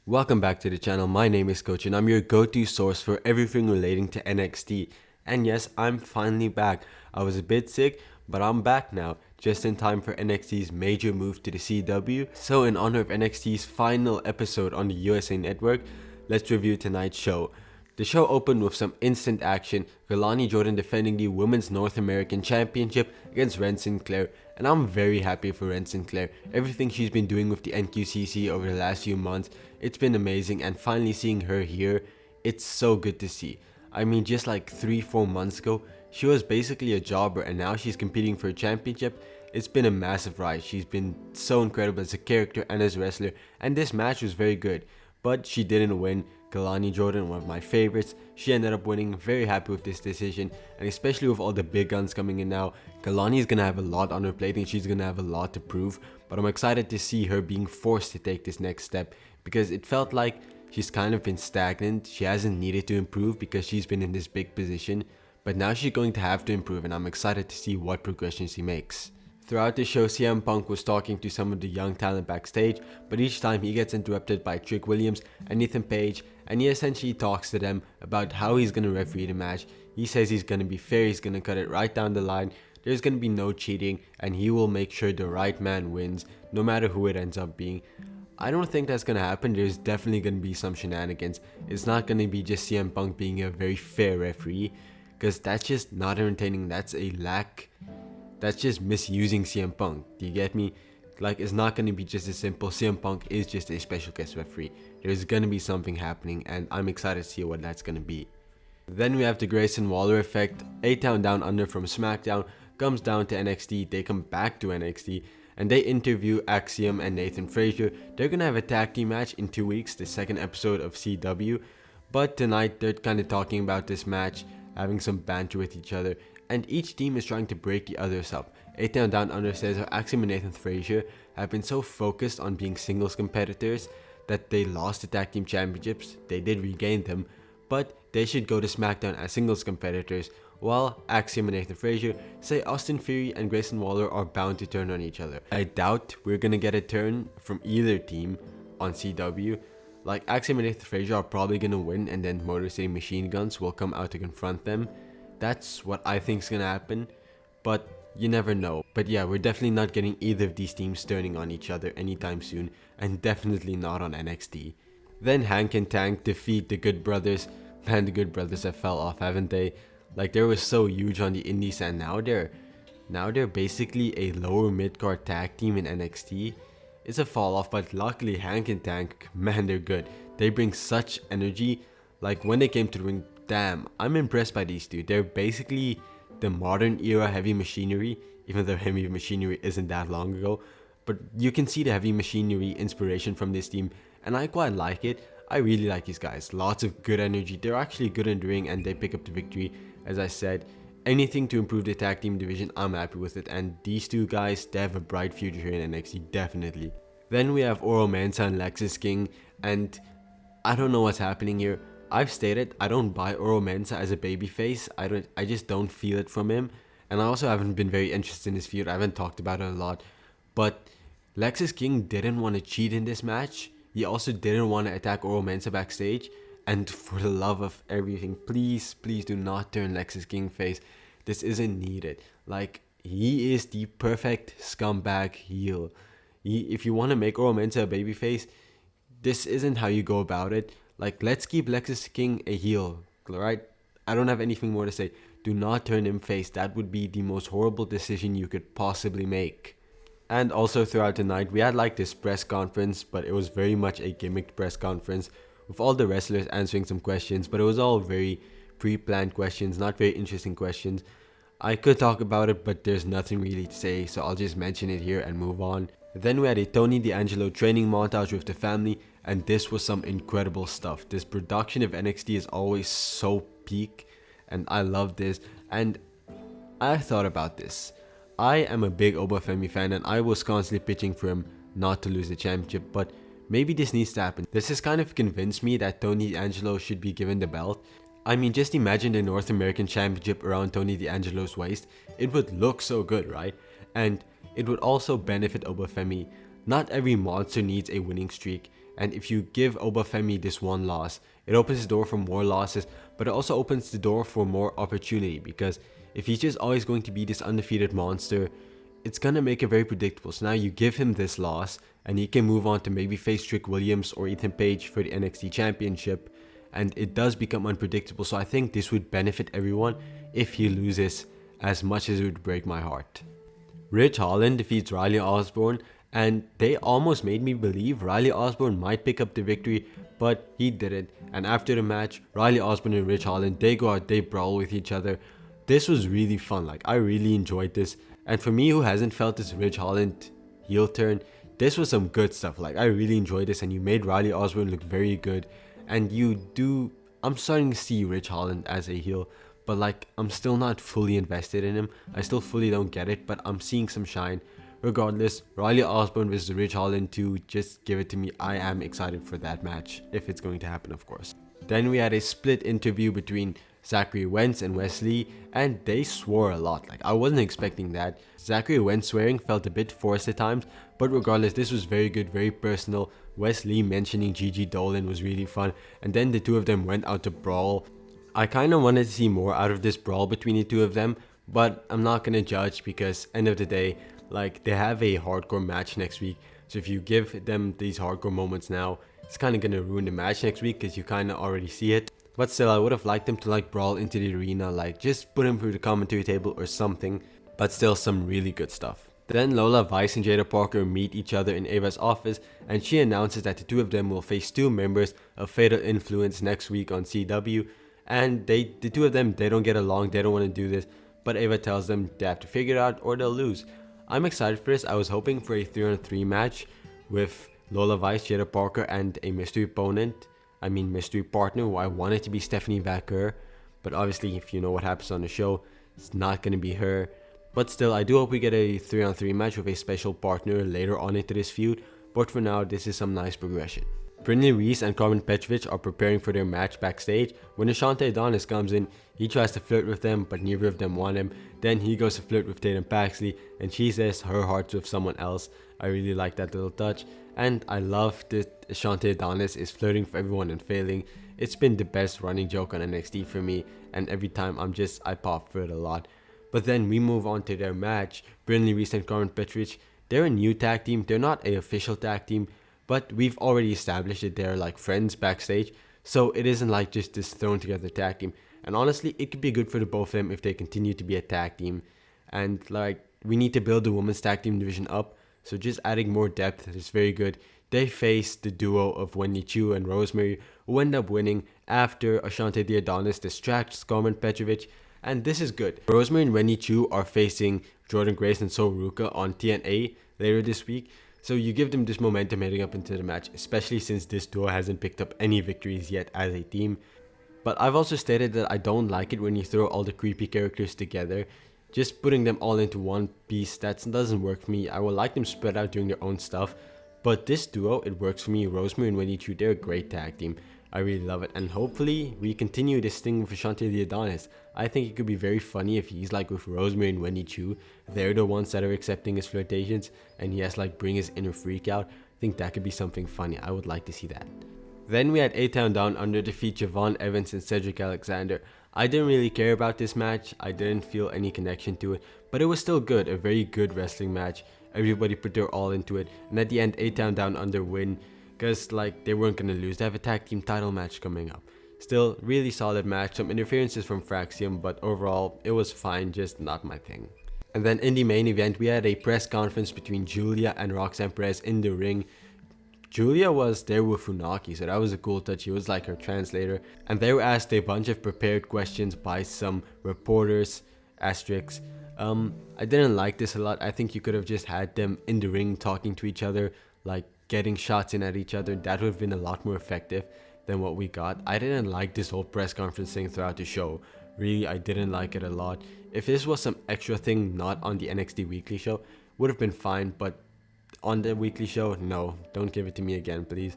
Welcome back to the channel. My name is Coach and I'm your go-to source for everything relating to NXT. And yes, I'm finally back. I was a bit sick, but I'm back now, just in time for NXT's major move to the CW. So in honor of NXT's final episode on the USA Network, let's review tonight's show. The show opened with some instant action, Galani Jordan defending the Women's North American Championship against Ren Sinclair, and I'm very happy for Ren Sinclair. Everything she's been doing with the NQCC over the last few months, it's been amazing, and finally seeing her here, it's so good to see. I mean, just like 3-4 months ago, she was basically a jobber and now she's competing for a championship. It's been a massive rise. She's been so incredible as a character and as a wrestler, and this match was very good, but she didn't win. Galani Jordan, one of my favorites, she ended up winning. Very happy with this decision, and especially with all the big guns coming in now, Galani is going to have a lot on her plate and she's going to have a lot to prove, but I'm excited to see her being forced to take this next step because it felt like she's kind of been stagnant. She hasn't needed to improve because she's been in this big position, but now she's going to have to improve, and I'm excited to see what progression she makes. Throughout the show, CM Punk was talking to some of the young talent backstage, but each time he gets interrupted by Trick Williams and Ethan Page, and he essentially talks to them about how he's going to referee the match. He says he's going to be fair, he's going to cut it right down the line, there's going to be no cheating, and he will make sure the right man wins, no matter who it ends up being. I don't think that's going to happen. There's definitely going to be some shenanigans. It's not going to be just CM Punk being a very fair referee, because that's just not entertaining. That's just misusing CM Punk. Do you get me? Like, it's not going to be just as simple. CM Punk is just a special guest referee. There's going to be something happening, and I'm excited to see what that's going to be. Then we have the Grayson Waller effect. A-Town Down Under from SmackDown comes down to NXT. They come back to NXT, and they interview Axiom and Nathan Frazier. They're going to have a tag team match in 2 weeks, the second episode of CW. But tonight, they're kind of talking about this match, having some banter with each other, and each team is trying to break the others up. A-Town Down Under says how Axiom and Nathan Frazier have been so focused on being singles competitors that they lost the tag team championships. They did regain them, but they should go to SmackDown as singles competitors, while Axiom and Nathan Frazier say Austin Theory and Grayson Waller are bound to turn on each other. I doubt we're gonna get a turn from either team on CW. Like, Axiom and Nathan Frazier are probably gonna win, and then Motor City Machine Guns will come out to confront them. That's what I think is gonna happen, but you never know. But yeah, we're definitely not getting either of these teams turning on each other anytime soon, and definitely not on NXT. Then Hank and Tank defeat the Good Brothers. Man, the Good Brothers have fell off, haven't they? Like, they were so huge on the indies, and now they're basically a lower mid-card tag team in NXT. It's a fall off, but luckily Hank and Tank, man, they're good. They bring such energy. Like, when they came to the ring, damn, I'm impressed by these two. They're basically the modern era Heavy Machinery, even though Heavy Machinery isn't that long ago. But you can see the Heavy Machinery inspiration from this team, and I quite like it. I really like these guys. Lots of good energy. They're actually good in the ring, and they pick up the victory. As I said, anything to improve the tag team division, I'm happy with it. And these two guys, they have a bright future here in NXT, definitely. Then we have Oro Mensah and Lexis King, and I don't know what's happening here. I've stated I don't buy Oro Mensah as a babyface. I just don't feel it from him. And I also haven't been very interested in his feud. I haven't talked about it a lot. But Lexis King didn't want to cheat in this match. He also didn't want to attack Oro Mensah backstage. And for the love of everything, please do not turn Lexis King face. This isn't needed. Like, he is the perfect scumbag heel. If you want to make Oro Mensah a babyface, this isn't how you go about it. Like, let's keep Lexis King a heel, right? I don't have anything more to say. Do not turn him face. That would be the most horrible decision you could possibly make. And also throughout the night, we had like this press conference, but it was very much a gimmicked press conference with all the wrestlers answering some questions, but it was all very pre-planned questions, not very interesting questions. I could talk about it, but there's nothing really to say, so I'll just mention it here and move on. Then we had a Tony D'Angelo training montage with the family, and this was some incredible stuff. This production of NXT is always so peak, and I love this. And I thought about this. I am a big Oba Femi fan, and I was constantly pitching for him not to lose the championship, but maybe this needs to happen. This has kind of convinced me that Tony D'Angelo should be given the belt. I mean, just imagine the North American Championship around Tony D'Angelo's waist. It would look so good, right? And it would also benefit Oba Femi. Not every monster needs a winning streak. And if you give Oba Femi this one loss, it opens the door for more losses, but it also opens the door for more opportunity, because if he's just always going to be this undefeated monster, it's gonna make it very predictable. So now you give him this loss and he can move on to maybe face Trick Williams or Ethan Page for the NXT Championship, and it does become unpredictable. So I think this would benefit everyone if he loses, as much as it would break my heart. Ridge Holland defeats Riley Osborne, and they almost made me believe Riley Osborne might pick up the victory, but he didn't. And after the match, Riley Osborne and Ridge Holland, they go out, they brawl with each other. This was really fun. Like, I really enjoyed this. And for me, who hasn't felt this Ridge Holland heel turn, this was some good stuff. Like, I really enjoyed this, and you made Riley Osborne look very good. And I'm starting to see Ridge Holland as a heel, but like, I'm still not fully invested in him. I still fully don't get it, but I'm seeing some shine. Regardless, Riley Osborne versus Ridge Holland 2, just give it to me. I am excited for that match, if it's going to happen, of course. Then we had a split interview between Zachary Wentz and Wesley, and they swore a lot. Like, I wasn't expecting that. Zachary Wentz swearing felt a bit forced at times, but regardless, this was very good, very personal. Wesley mentioning Gigi Dolan was really fun, and then the two of them went out to brawl. I kind of wanted to see more out of this brawl between the two of them, but I'm not gonna judge, because end of the day, like, they have a hardcore match next week. So if you give them these hardcore moments now, it's kind of gonna ruin the match next week, because you kind of already see it. But still, I would have liked them to like brawl into the arena, like just put him through the commentary table or something. But still, some really good stuff. Then Lola Vice and Jada Parker meet each other in Ava's office, and she announces that the two of them will face two members of Fatal Influence next week on CW. And the two of them, they don't get along, they don't want to do this, but Ava tells them they have to figure it out or they'll lose. I'm excited for this. I was hoping for a 3-on-3 match with Lola Vice, Jada Parker, and a mystery partner who I wanted to be Stephanie Vaquer, but obviously, if you know what happens on the show, it's not going to be her. But still, I do hope we get a 3-on-3 match with a special partner later on into this feud, but for now, this is some nice progression. Brindley Reese and Carmen Petrovich are preparing for their match backstage. When Ashante Adonis comes in, he tries to flirt with them, but neither of them want him. Then he goes to flirt with Tatum Paxley, and she says her heart's with someone else. I really like that little touch, and I love that Ashante Adonis is flirting for everyone and failing. It's been the best running joke on NXT for me, and every time I pop for it a lot. But then we move on to their match. Brindley Reese and Carmen Petrovich, they're a new tag team. They're not an official tag team, but we've already established that they're like friends backstage, so it isn't like just this thrown together tag team. And honestly, it could be good for the both of them if they continue to be a tag team. And like, we need to build the women's tag team division up, so just adding more depth is very good. They face the duo of Wendy Chu and Rosemary, who end up winning after Ashante the Adonis distracts Carmen Petrovich, and this is good. Rosemary and Wendy Chu are facing Jordan Grace and So Ruka on TNA later this week. So you give them this momentum heading up into the match, especially since this duo hasn't picked up any victories yet as a team. But I've also stated that I don't like it when you throw all the creepy characters together. Just putting them all into one piece, that doesn't work for me. I would like them spread out doing their own stuff. But this duo, it works for me. Rosemary and Wendy Chu, they're a great tag team. I really love it. And hopefully we continue this thing with Ashante the Adonis. I think it could be very funny if he's like with Rosemary and Wendy Chu. They're the ones that are accepting his flirtations, and he has to like bring his inner freak out. I think that could be something funny. I would like to see that. Then we had A-Town Down Under defeat Javon Evans and Cedric Alexander. I didn't really care about this match. I didn't feel any connection to it, but it was still good. A very good wrestling match. Everybody put their all into it, and at the end, A-Town Down Under win, because like, they weren't gonna lose. They have a tag team title match coming up. Still, really solid match. Some interferences from Fraxium, but overall, it was fine, just not my thing. And then in the main event, we had a press conference between Giulia and Roxanne Perez in the ring. Giulia was there with Funaki, so that was a cool touch. He was like her translator, and they were asked a bunch of prepared questions by some reporters, asterisks. I didn't like this a lot. I think you could have just had them in the ring talking to each other, like getting shots in at each other. That would have been a lot more effective than what we got. I didn't like this whole press conference thing throughout the show. Really, I didn't like it a lot. If this was some extra thing not on the NXT Weekly show, would have been fine, but on the weekly show, no, don't give it to me again, please.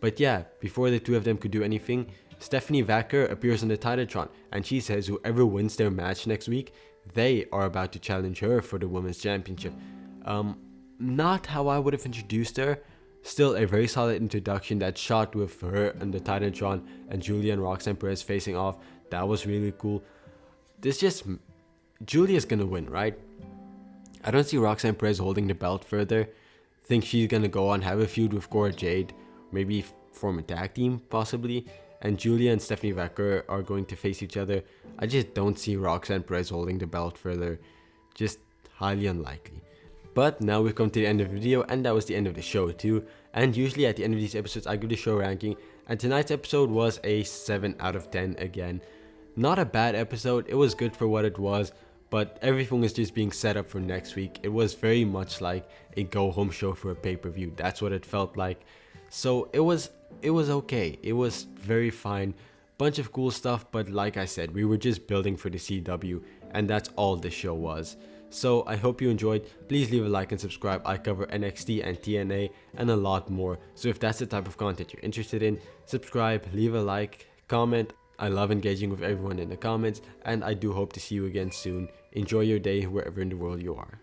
But yeah, before the two of them could do anything, Stephanie Vaquer appears on the Titantron, and she says whoever wins their match next week, they are about to challenge her for the Women's Championship. Not how I would have introduced her, Still a very solid introduction. That shot with her and the Titantron and Giulia and Roxanne Perez facing off, that was really cool. Giulia's gonna win, right? I don't see Roxanne Perez holding the belt further. Think she's gonna go on, have a feud with Cora Jade, maybe form a tag team possibly, and Giulia and Stephanie Vaquer are going to face each other. I just don't see Roxanne Perez holding the belt further. Just highly unlikely. But now we've come to the end of the video, and that was the end of the show too. And usually at the end of these episodes I give the show ranking, and tonight's episode was a 7 out of 10 again. Not a bad episode, it was good for what it was, but everything was just being set up for next week. It was very much like a go-home show for a pay-per-view. That's what it felt like. So it was okay. It was very fine. Bunch of cool stuff, but like I said, we were just building for the CW, and that's all the show was. So I hope you enjoyed. Please leave a like and subscribe. I cover NXT and TNA and a lot more. So if that's the type of content you're interested in, subscribe, leave a like, comment. I love engaging with everyone in the comments, and I do hope to see you again soon. Enjoy your day wherever in the world you are.